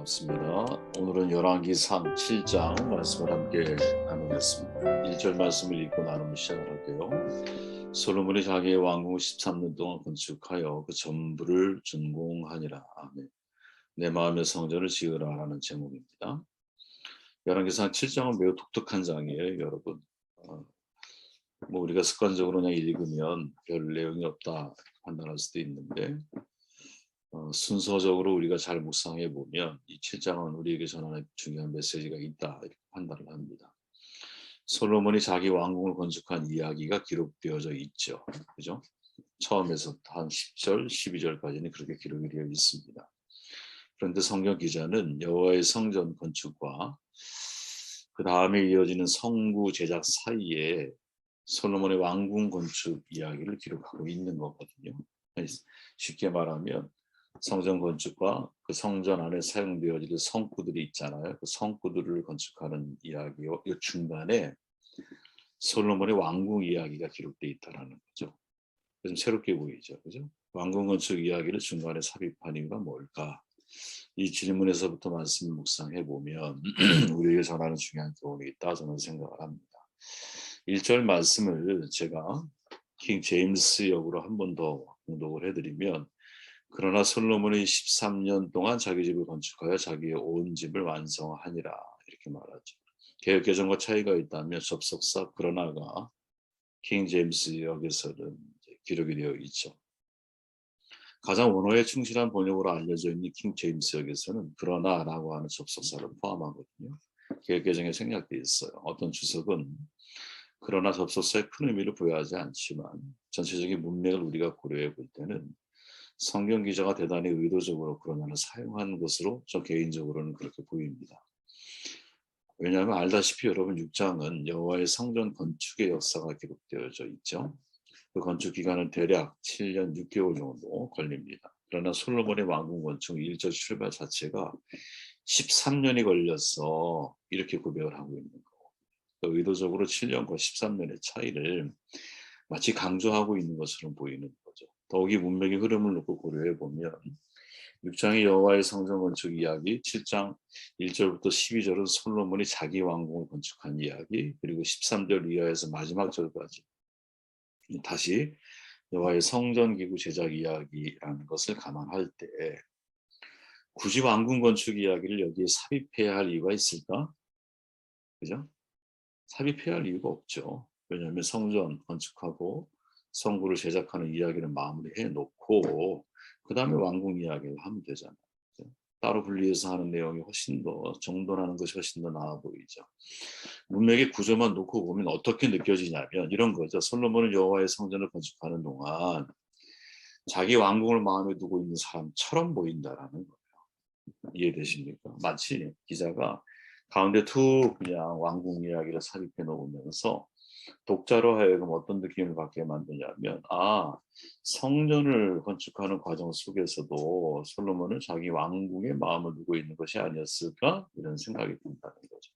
반갑습니다. 오늘은 열왕기상 7장 말씀을 함께 나누겠습니다. 1절 말씀을 읽고 나누면 시작을 할게요. 솔로몬이 자기의 왕궁을 13년 동안 건축하여 그 전부를 준공하니라. 아멘. 내 마음의 성전을 지으라라는 제목입니다. 열왕기상 7장은 매우 독특한 장이에요, 여러분. 우리가 습관적으로 그냥 읽으면 별 내용이 없다 판단할 수도 있는데 순서적으로 우리가 잘 묵상해 보면 이 7장은 우리에게 전하는 중요한 메시지가 있다 이렇게 판단을 합니다. 솔로몬이 자기 왕궁을 건축한 이야기가 기록되어져 있죠. 그죠? 처음에서 한 10절, 12절까지는 그렇게 기록이 되어 있습니다. 그런데 성경 기자는 여호와의 성전 건축과 그 다음에 이어지는 성구 제작 사이에 솔로몬의 왕궁 건축 이야기를 기록하고 있는 거거든요. 쉽게 말하면 성전 건축과 그 성전 안에 사용되어질 성구들이 있잖아요. 그 성구들을 건축하는 이야기요. 이 중간에 솔로몬의 왕궁 이야기가 기록되어 있다는 거죠. 좀 새롭게 보이죠, 그죠? 왕궁 건축 이야기를 중간에 삽입한 이유가 뭘까? 이 질문에서부터 말씀을 묵상해 보면 우리에게 전하는 중요한 교훈이 있다 저는 생각을 합니다. 1절 말씀을 제가 킹 제임스 역으로 한 번 더 공독을 해드리면, 그러나 솔로몬이 13년 동안 자기 집을 건축하여 자기의 온 집을 완성하니라 이렇게 말하죠. 개역 개정과 차이가 있다면 접속사 그러나가 킹 제임스 역에서는 기록이 되어 있죠. 가장 원어에 충실한 번역으로 알려져 있는 킹 제임스 역에서는 그러나라고 하는 접속사를 포함하거든요. 개역 개정에 생략되어 있어요. 어떤 주석은 그러나 접속사에 큰 의미를 부여하지 않지만 전체적인 문맥을 우리가 고려해 볼 때는 성경 기자가 대단히 의도적으로 그러나를 사용한 것으로 저 개인적으로는 그렇게 보입니다. 왜냐하면 알다시피 여러분 6장은 여호와의 성전 건축의 역사가 기록되어져 있죠. 그 건축 기간은 대략 7년 6개월 정도 걸립니다. 그러나 솔로몬의 왕궁 건축 1절 출발 자체가 13년이 걸려서 이렇게 고백을 하고 있는 거고, 의도적으로 7년과 13년의 차이를 마치 강조하고 있는 것처럼 보이는 거죠. 더욱이 문맥의 흐름을 놓고 고려해 보면 6장의 여호와의 성전 건축 이야기, 7장 1절부터 12절은 솔로몬이 자기 왕궁을 건축한 이야기, 그리고 13절 이하에서 마지막 절까지 다시 여호와의 성전 기구 제작 이야기라는 것을 감안할 때 굳이 왕궁 건축 이야기를 여기에 삽입해야 할 이유가 있을까? 그죠? 삽입해야 할 이유가 없죠. 왜냐하면 성전 건축하고 성구를 제작하는 이야기를 마무리해 놓고 그 다음에 왕궁 이야기를 하면 되잖아요. 그죠? 따로 분리해서 하는 내용이 훨씬 더 정돈하는 것이 훨씬 더 나아 보이죠. 문맥의 구조만 놓고 보면 어떻게 느껴지냐면 이런 거죠. 솔로몬은 여호와의 성전을 건축하는 동안 자기 왕궁을 마음에 두고 있는 사람처럼 보인다라는 거예요. 이해되십니까? 마치 기자가 가운데 툭 그냥 왕궁 이야기를 삽입해 놓으면서 독자로 하여금 어떤 느낌을 받게 만드냐면, 성전을 건축하는 과정 속에서도 솔로몬은 자기 왕궁에 마음을 두고 있는 것이 아니었을까? 이런 생각이 든다는 거죠.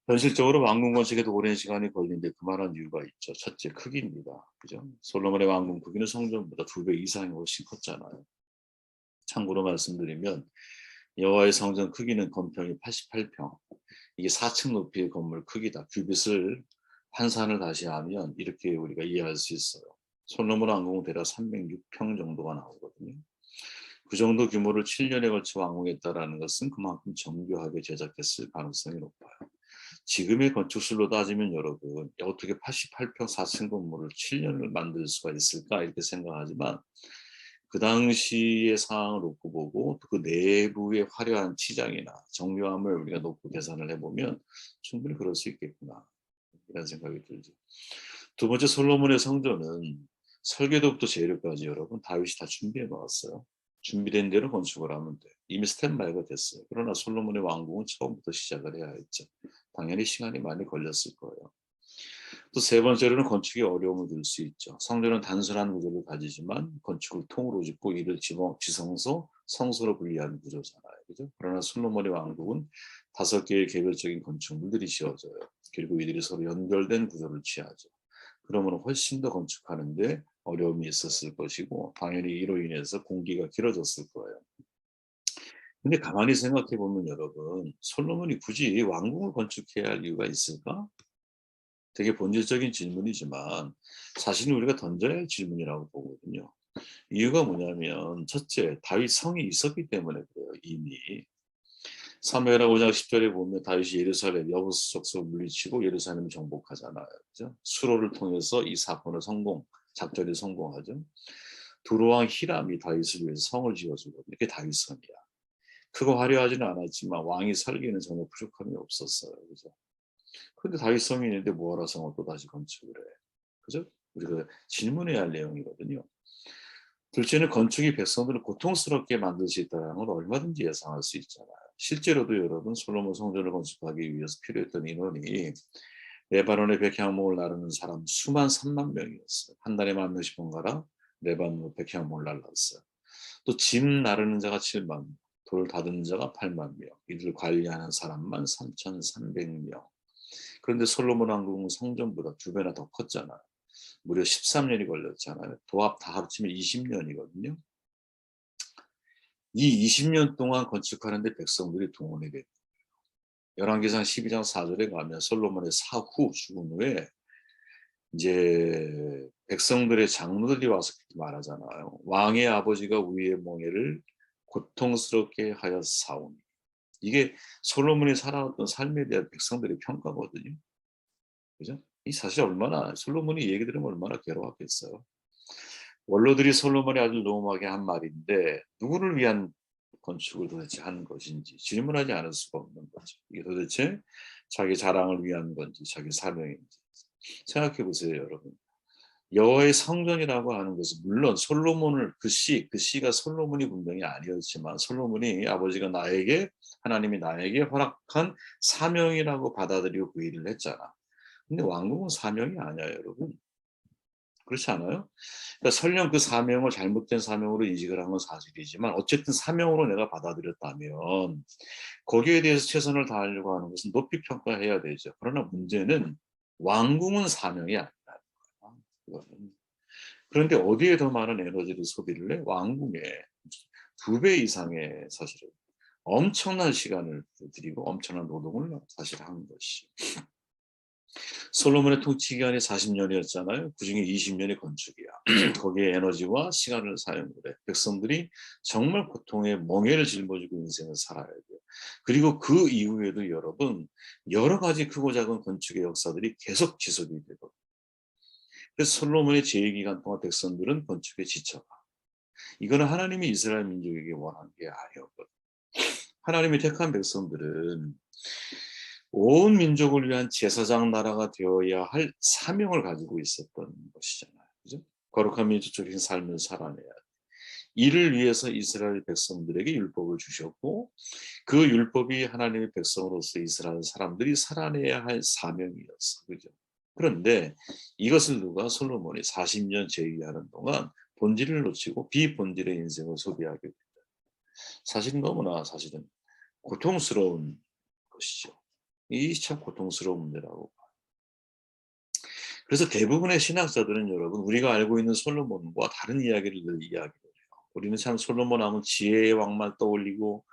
현실적으로 왕궁 건축에도 오랜 시간이 걸리는데 그만한 이유가 있죠. 첫째, 크기입니다. 그죠? 솔로몬의 왕궁 크기는 성전보다 2배 이상이 훨씬 컸잖아요. 참고로 말씀드리면 여호와의 성전 크기는 건평이 88평. 이게 4층 높이의 건물 크기다. 큐빗을 환산을 다시 하면 이렇게 우리가 이해할 수 있어요. 솔로몬 왕궁은 대략 306평 정도가 나오거든요. 그 정도 규모를 7년에 걸쳐 왕궁했다라는 것은 그만큼 정교하게 제작했을 가능성이 높아요. 지금의 건축술로 따지면 여러분 어떻게 88평 4층 건물을 7년을 만들 수가 있을까 이렇게 생각하지만 그 당시의 상황을 놓고 보고 그 내부의 화려한 치장이나 정교함을 우리가 놓고 계산을 해보면 충분히 그럴 수 있겠구나 이런 생각이 들죠. 두 번째, 솔로몬의 성전은 설계도부터 재료까지 여러분 다윗이 다 준비해 놓았어요. 준비된 대로 건축을 하면 돼. 이미 스탠바이가 됐어요. 그러나 솔로몬의 왕궁은 처음부터 시작을 해야 했죠. 당연히 시간이 많이 걸렸을 거예요. 또 세 번째로는 건축에 어려움을 들 수 있죠. 성전은 단순한 구조를 가지지만 건축을 통으로 짓고 이를 지성소, 성소로 분리하는 구조잖아요. 그죠? 그러나 솔로몬의 왕국은 5개의 개별적인 건축물들이 지어져요. 그리고 이들이 서로 연결된 구조를 취하죠. 그러면 훨씬 더 건축하는데 어려움이 있었을 것이고 당연히 이로 인해서 공기가 길어졌을 거예요. 근데 가만히 생각해 보면 여러분, 솔로몬이 굳이 왕궁을 건축해야 할 이유가 있을까? 되게 본질적인 질문이지만 사실은 우리가 던져야 할 질문이라고 보거든요. 이유가 뭐냐면 첫째, 다윗 성이 있었기 때문에 그래요. 이미 사무엘하 5장 10절에 보면 다윗이 예루살렘 여부수 족속을 물리치고 예루살렘을 정복하잖아요. 그죠? 수로를 통해서 이 사건을 작전이 성공하죠. 두로왕 히람이 다윗을 위해서 성을 지어주거든요. 이게 다윗 성이야. 크고 화려하지는 않았지만 왕이 살기에는 전혀 부족함이 없었어요. 그죠? 그런데 다윗 성이 있는데 뭐하러 성을 또 다시 건축을 해? 그죠? 우리가 질문해야 할 내용이거든요. 둘째는 건축이 백성들을 고통스럽게 만들 수 있다는 걸 얼마든지 예상할 수 있잖아요. 실제로도 여러분 솔로몬 성전을 건축하기 위해서 필요했던 인원이 레바논의 백향목을 나르는 사람 수만 3만 명이었어요. 한 달에 1,000명씩 번갈아 레바논 백향목을 날랐어요. 또 집 나르는 자가 7만 명, 돌 다듬는 자가 8만 명, 이들 관리하는 사람만 3,300명. 그런데 솔로몬 왕궁은 성전보다 2배나 더 컸잖아요. 무려 13년이 걸렸잖아요. 도합 다 합치면 20년이거든요. 이 20년 동안 건축하는데 백성들이 동원이 됐고 열왕기상 12장 4절에 가면 솔로몬의 사후 죽은 후에 이제 백성들의 장로들이 와서 말하잖아요. 왕의 아버지가 우리의 멍에를 고통스럽게 하였사오니. 이게 솔로몬이 살아왔던 삶에 대한 백성들의 평가거든요. 그죠? 이 사실 얼마나 솔로몬이 얘기 들으면 얼마나 괴로웠겠어요. 원로들이 솔로몬의 아들 노음에게 한 말인데 누구를 위한 건축을 도대체 하는 것인지 질문하지 않을 수가 없는 거죠. 이게 도대체 자기 자랑을 위한 건지 자기 사명인지 생각해 보세요, 여러분. 여호와의 성전이라고 하는 것은 물론 솔로몬을 그 시가 솔로몬이 분명히 아니었지만 솔로몬이 아버지가 하나님이 나에게 허락한 사명이라고 받아들이고 그 일을 했잖아. 근데 왕궁은 사명이 아니야, 여러분. 그렇지 않아요? 그러니까 설령 그 사명을 잘못된 사명으로 인식을 한 건 사실이지만 어쨌든 사명으로 내가 받아들였다면 거기에 대해서 최선을 다하려고 하는 것은 높이 평가해야 되죠. 그러나 문제는 왕궁은 사명이 아니라는 거예요. 그런데 어디에 더 많은 에너지를 소비를 해? 왕궁에 2배 이상의 사실은 엄청난 시간을 들이고 엄청난 노동을 사실 한 것이. 솔로몬의 통치 기간이 40년이었잖아요. 그중에 20년이 건축이야. 거기에 에너지와 시간을 사용을 해. 백성들이 정말 고통의 멍에를 짊어지고 인생을 살아야 돼요. 그리고 그 이후에도 여러분 여러 가지 크고 작은 건축의 역사들이 계속 지속이 되고 그래서 솔로몬의 재위기간 동안 백성들은 건축에 지쳐가. 이거는 하나님이 이스라엘 민족에게 원한 게 아니었거든요. 하나님이 택한 백성들은 온 민족을 위한 제사장 나라가 되어야 할 사명을 가지고 있었던 것이잖아요. 그죠? 거룩한 민족적인 삶을 살아내야 돼. 이를 위해서 이스라엘 백성들에게 율법을 주셨고 그 율법이 하나님의 백성으로서 이스라엘 사람들이 살아내야 할 사명이었어. 그죠? 그런데 이것을 누가 솔로몬이 40년 제위하는 동안 본질을 놓치고 비본질의 인생을 소비하게 된다. 사실은 너무나 사실은 고통스러운 것이죠. 이 참 고통스러운 문제라고. 그래서 대부분의 신학자들은 여러분 우리가 알고 있는 솔로몬과 다른 이야기를 늘 이야기를 해요. 우리는 참 솔로몬 하면 지혜의 왕만 떠올리고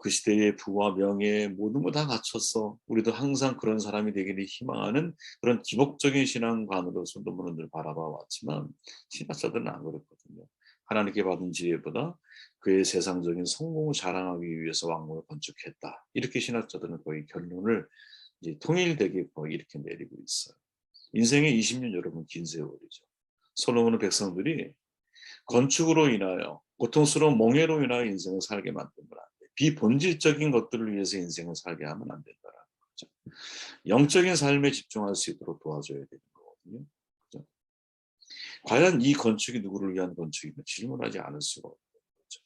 그 시대의 부와 명예 모든 거 다 갖췄어. 우리도 항상 그런 사람이 되기를 희망하는 그런 기복적인 신앙관으로 솔로몬을 늘 바라봐 왔지만 신학자들은 안 그렇거든요. 하나님께 받은 지혜보다 그의 세상적인 성공을 자랑하기 위해서 왕궁을 건축했다. 이렇게 신학자들은 거의 결론을 이제 통일되게 거의 이렇게 내리고 있어요. 인생의 20년 여러분 긴 세월이죠. 솔로몬은 백성들이 건축으로 인하여 고통스러운 멍해로 인하여 인생을 살게 만들면 안 돼. 비본질적인 것들을 위해서 인생을 살게 하면 안 된다라는 거죠. 영적인 삶에 집중할 수 있도록 도와줘야 되는 거거든요. 그죠? 과연 이 건축이 누구를 위한 건축이며 질문하지 않을 수가 없는 거죠.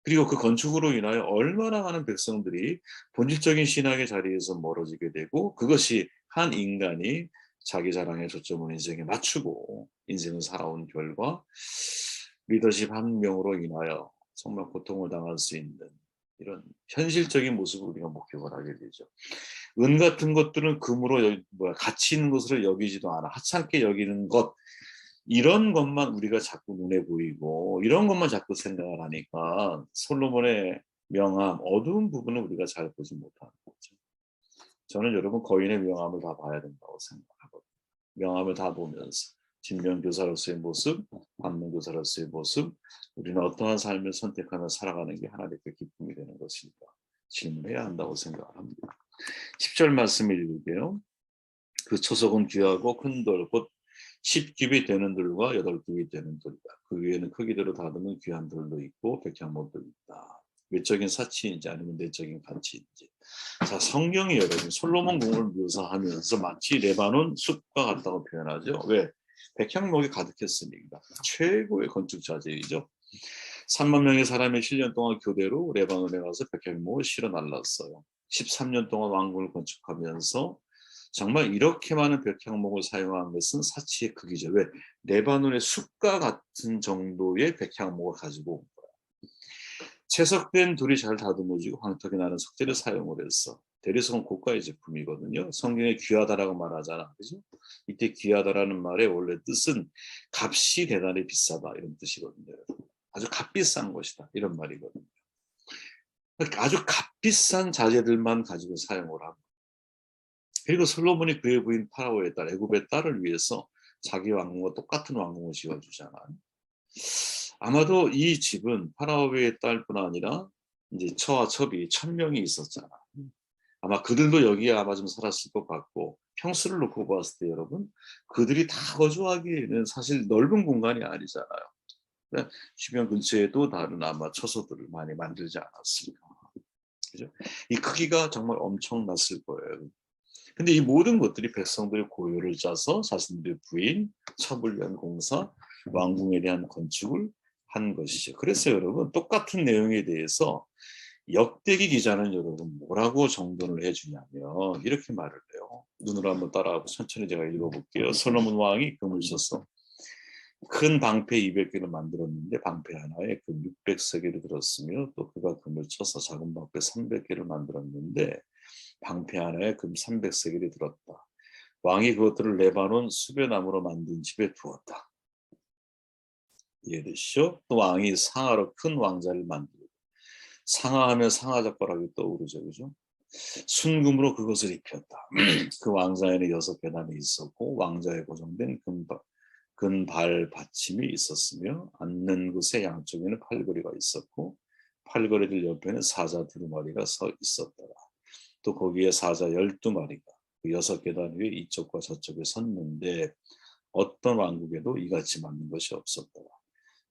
그리고 그 건축으로 인하여 얼마나 많은 백성들이 본질적인 신학의 자리에서 멀어지게 되고 그것이 한 인간이 자기 자랑에 초점을 인생에 맞추고 인생을 살아온 결과 리더십 한 명으로 인하여 정말 고통을 당할 수 있는 이런 현실적인 모습을 우리가 목격을 하게 되죠. 은 같은 것들은 금으로 가치 있는 것으로 여기지도 않아 하찮게 여기는 것 이런 것만 우리가 자꾸 눈에 보이고 이런 것만 자꾸 생각을 하니까 솔로몬의 명암, 어두운 부분은 우리가 잘 보지 못하는 거죠. 저는 여러분 거인의 명암을 다 봐야 된다고 생각하거든요. 명암을 다 보면서 진명교사로서의 모습, 반면교사로서의 모습, 우리는 어떠한 삶을 선택하며 살아가는 게 하나님께 기쁨이 되는 것일까 질문해야 한다고 생각합니다. 10절 말씀 읽을게요. 그 초석은 귀하고 큰 돌, 곧 10규빗 되는 돌과 8규빗 되는 돌이다. 그 위에는 크기대로 다듬은 귀한 돌도 있고 백향목도 있다. 외적인 사치인지 아니면 내적인 가치인지. 자, 성경이 여러분 솔로몬 궁을 묘사하면서 마치 레바논 숲과 같다고 표현하죠. 왜? 백향목이 가득했으니까. 최고의 건축 자재이죠. 3만 명의 사람이 7년 동안 교대로 레바논에 가서 백향목을 실어 날랐어요. 13년 동안 왕궁을 건축하면서 정말 이렇게 많은 백향목을 사용한 것은 사치의 크기죠. 왜? 레바논의 숲과 같은 정도의 백향목을 가지고 온 거야. 채석된 돌이 잘 다듬어지고 황토기 나는 석재를 사용을 했어. 대리석은 고가의 제품이거든요. 성경에 귀하다라고 말하잖아. 그죠? 이때 귀하다라는 말의 원래 뜻은 값이 대단히 비싸다 이런 뜻이거든요. 아주 값비싼 것이다 이런 말이거든요. 그러니까 아주 값비싼 자재들만 가지고 사용을 하고 그리고 솔로몬이 그의 부인 파라오의 딸 애굽의 딸을 위해서 자기 왕궁과 똑같은 왕궁을 지어주잖아요. 아마도 이 집은 파라오의 딸뿐 아니라 이제 처와 첩이 1000명이 있었잖아. 아마 그들도 여기에 아마 좀 살았을 것 같고 평수를 놓고 봤을 때 여러분 그들이 다 거주하기에는 사실 넓은 공간이 아니잖아요. 주변 근처에도 다른 아마 처소들을 많이 만들지 않았을까. 그죠? 이 크기가 정말 엄청났을 거예요. 근데 이 모든 것들이 백성들의 고요를 짜서 자신들의 부인, 첩을 위한 공사, 왕궁에 대한 건축을 한 것이죠. 그래서 여러분 똑같은 내용에 대해서 역대기 기자는 여러분 뭐라고 정돈을 해주냐면 이렇게 말을 해요. 눈으로 한번 따라하고 천천히 제가 읽어볼게요. 솔로몬 왕이 금을 써서 큰 방패 200개를 만들었는데 방패 하나에 금 600세겔을 들었으며 또 그가 금을 쳐서 작은 방패 300개를 만들었는데 방패 하나에 금 300세겔이 들었다. 왕이 그것들을 레바논 수베나무로 만든 집에 두었다. 이해되시죠? 또 왕이 상하로 큰 왕자를 만들고 상하하면 상하젓가락이 떠오르죠. 그죠? 순금으로 그것을 입혔다. 그 왕자에는 6계단이 있었고 왕자에 고정된 금발 받침이 있었으며 앉는 곳의 양쪽에는 팔걸이가 있었고 팔걸이들 옆에는 사자 두루마리가 서 있었더라. 또 거기에 사자 12마리가 그 6계단 위에 이쪽과 저쪽에 섰는데 어떤 왕국에도 이같이 맞는 것이 없었더라.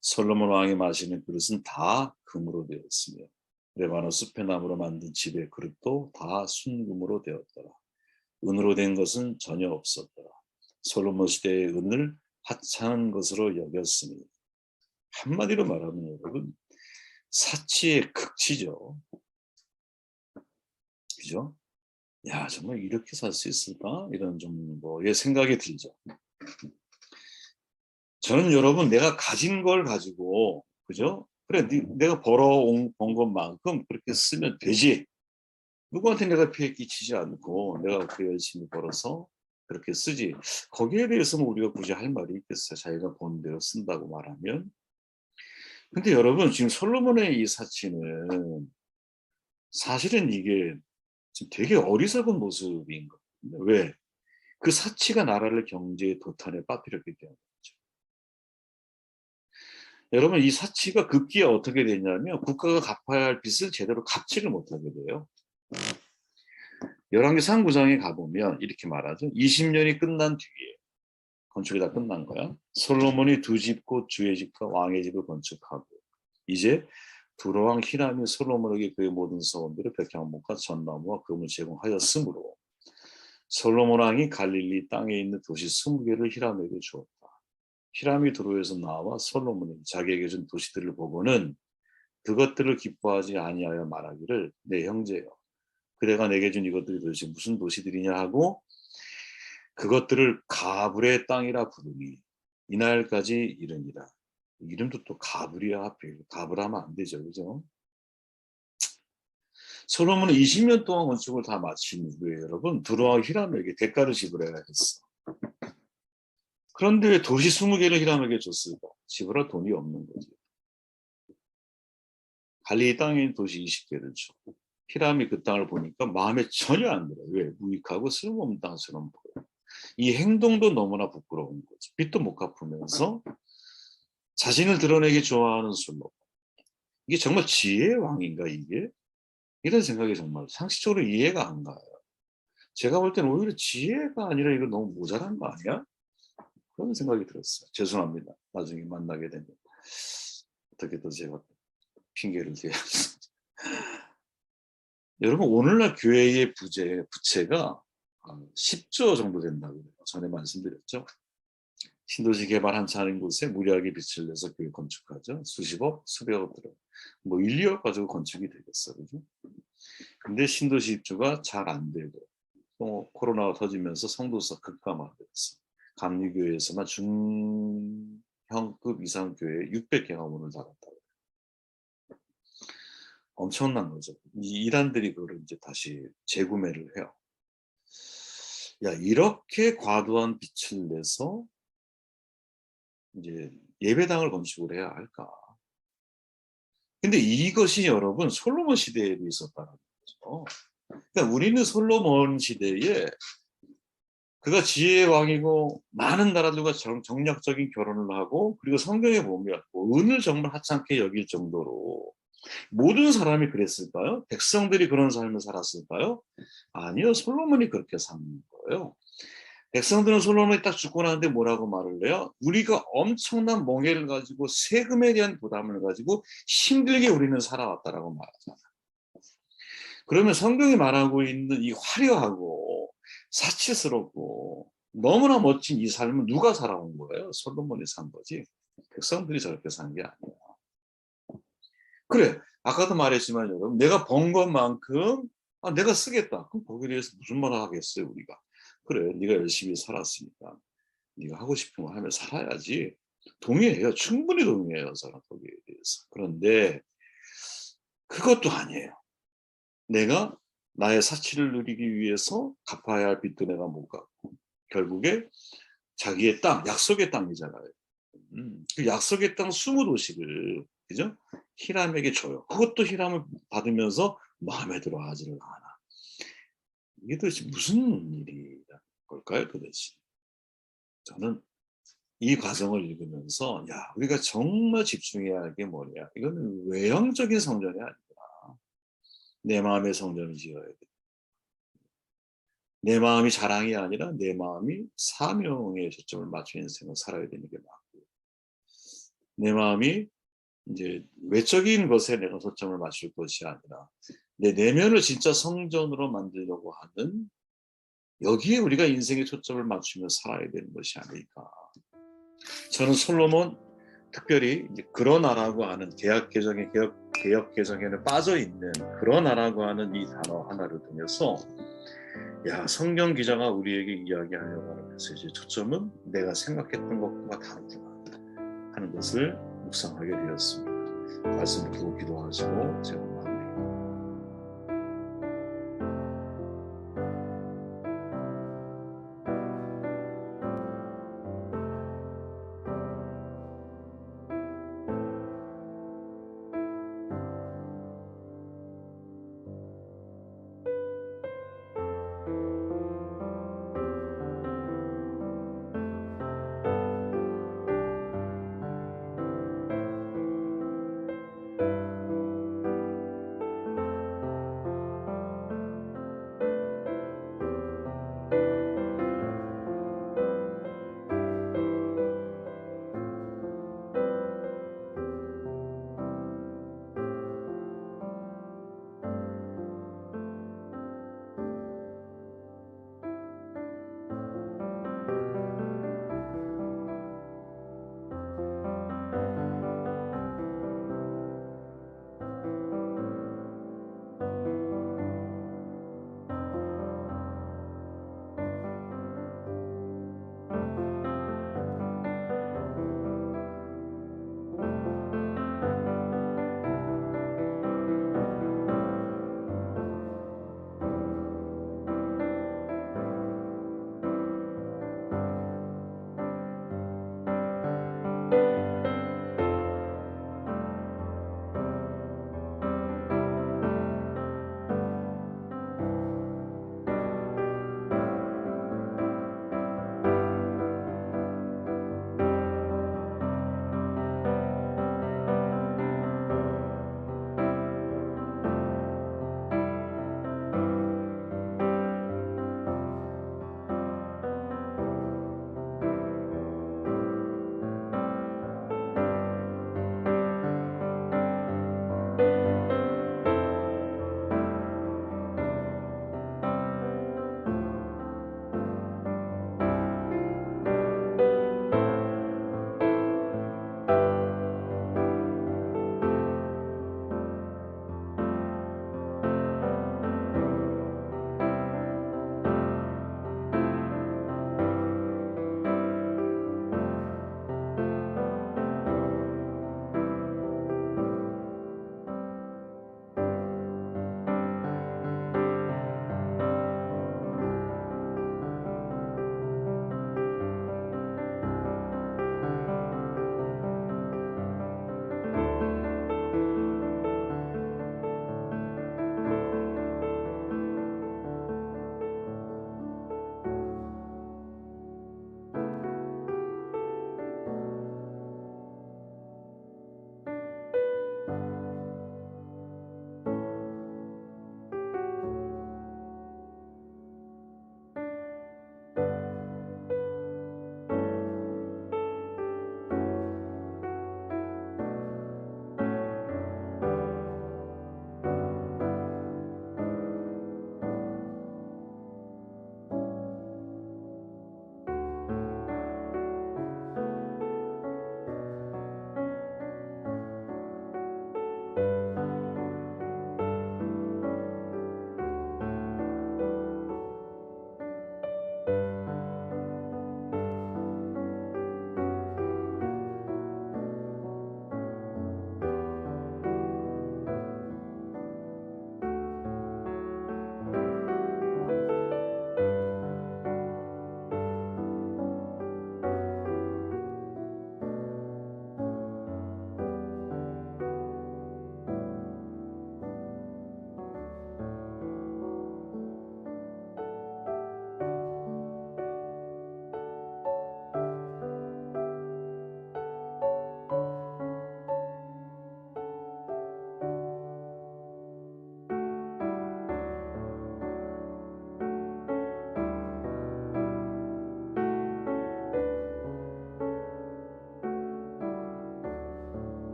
솔로몬 왕이 마시는 그릇은 다 금으로 되었으며 레바논 숲의 나무로 만든 집의 그릇도 다 순금으로 되었더라. 은으로 된 것은 전혀 없었더라. 솔로몬 시대의 은을 하찮은 것으로 여겼으니 한마디로 말하면 여러분 사치의 극치죠. 그죠? 야 정말 이렇게 살 수 있을까? 이런 정도의 생각이 들죠. 저는 여러분 내가 가진 걸 가지고 그죠? 그래 내가 벌어온 것만큼 그렇게 쓰면 되지. 누구한테 내가 피해 끼치지 않고 내가 그 열심히 벌어서 그렇게 쓰지. 거기에 대해서는 우리가 굳이 할 말이 있겠어요. 자기가 본 대로 쓴다고 말하면. 근데 여러분 지금 솔로몬의 이 사치는 사실은 이게 지금 되게 어리석은 모습인 거예요. 왜? 그 사치가 나라를 경제의 도탄에 빠뜨렸기 때문이죠. 여러분 이 사치가 급기야 어떻게 되냐면 국가가 갚아야 할 빚을 제대로 갚지를 못하게 돼요. 열왕기상 9장에 가보면 이렇게 말하죠. 20년이 끝난 뒤에 건축이 다 끝난 거야. 솔로몬이 두 집 곧 주의 집과 왕의 집을 건축하고 이제 두로왕 히람이 솔로몬에게 그의 모든 소원들을 백향목과 전나무와 금을 제공하였으므로 솔로몬 왕이 갈릴리 땅에 있는 도시 20개를 히람에게 주었다. 히람이 두로에서 나와 솔로몬이 자기에게 준 도시들을 보고는 그것들을 기뻐하지 아니하여 말하기를 내 형제여 그대가 내게 준 이것들이 도대체 무슨 도시들이냐 하고 그것들을 가불의 땅이라 부르니 이날까지 이르니라. 이름도 또 가불이야 하필. 가불하면 안 되죠. 그죠? 솔로몬은 20년 동안 건축을 다 마친 후에 여러분 두로와 히람에게 대가를 지불해야 했어. 그런데 왜 도시 20개를 히람에게 줬을까? 지불할 돈이 없는 거지. 갈릴리 땅에 있는 도시 20개를 줘. 히람이 그 땅을 보니까 마음에 전혀 안 들어요. 왜? 무익하고 쓸모없는 땅처럼 보여요. 이 행동도 너무나 부끄러운 거지. 빚도 못 갚으면서 자신을 드러내기 좋아하는 솔로몬. 이게 정말 지혜의 왕인가 이게? 이런 생각이 정말 상식적으로 이해가 안 가요. 제가 볼 때는 오히려 지혜가 아니라 이거 너무 모자란 거 아니야? 그런 생각이 들었어요. 죄송합니다. 나중에 만나게 되면 어떻게 또 제가 핑계를 대야지. 여러분 오늘날 교회의 부채가 10조 정도 된다고 그래요. 전에 말씀드렸죠. 신도시 개발 한참 하는 곳에 무리하게 빚을 내서 교회 건축하죠. 수십억, 수백억 들어. 뭐 1, 2억 가지고 건축이 되겠어. 그죠? 근데 신도시 입주가 잘 안 되고 또 코로나가 터지면서 성도수가 급감화됐어. 감리교회에서만 중형급 이상 교회 600개가 문을 닫았다고. 엄청난 거죠. 이 이단들이 그걸 이제 다시 재구매를 해요. 야, 이렇게 과도한 빚을 내서 이제 예배당을 건축을 해야 할까? 근데 이것이 여러분 솔로몬 시대에도 있었다는 거죠. 그러니까 우리는 솔로몬 시대에 그가 지혜의 왕이고 많은 나라들과 정략적인 결혼을 하고 그리고 성경에 보면 은을 정말 하찮게 여길 정도로 모든 사람이 그랬을까요? 백성들이 그런 삶을 살았을까요? 아니요. 솔로몬이 그렇게 산 거예요. 백성들은 솔로몬이 딱 죽고 나는데 뭐라고 말을 해요? 우리가 엄청난 멍해를 가지고 세금에 대한 부담을 가지고 힘들게 우리는 살아왔다라고 말하잖아요. 그러면 성경이 말하고 있는 이 화려하고 사치스럽고 너무나 멋진 이 삶은 누가 살아온 거예요? 솔로몬이 산 거지. 백성들이 저렇게 산 게 아니야. 그래. 아까도 말했지만 여러분 내가 번 것만큼 내가 쓰겠다. 그럼 거기에 대해서 무슨 말을 하겠어요 우리가. 그래. 네가 열심히 살았으니까 네가 하고 싶은 거 하면 살아야지. 동의해요. 충분히 동의해요. 저는 거기에 대해서. 그런데 그것도 아니에요. 내가 나의 사치를 누리기 위해서 갚아야 할 빚도 내가 못 갚고 결국에 자기의 땅, 약속의 땅이잖아요. 그 약속의 땅 20도씩을 그죠? 히람에게 줘요. 그것도 히람을 받으면서 마음에 들어 하지를 않아. 이게 도대체 무슨 일이 걸까요, 도대체? 저는 이 과정을 읽으면서 야, 우리가 정말 집중해야 할 게 뭐냐? 이거는 외형적인 성전이 아니구나. 내 마음의 성전을 지어야 돼. 내 마음이 자랑이 아니라 내 마음이 사명에 초점을 맞춘 인생을 살아야 되는 게 맞고 내 마음이 이제 외적인 것에 내가 초점을 맞출 것이 아니라 내 내면을 진짜 성전으로 만들려고 하는 여기에 우리가 인생의 초점을 맞추며 살아야 되는 것이 아닐까. 저는 솔로몬 특별히 이제 그러나라고 하는 개혁 개정에는 빠져 있는 그러나라고 하는 이 단어 하나를 통해서 야, 성경 기자가 우리에게 이야기하려고 하는 메시지의 초점은 내가 생각했던 것과 다르구나 하는 것을 묵상하게 되었습니다. 말씀 듣고 기도하시고 제가 마무리합니다.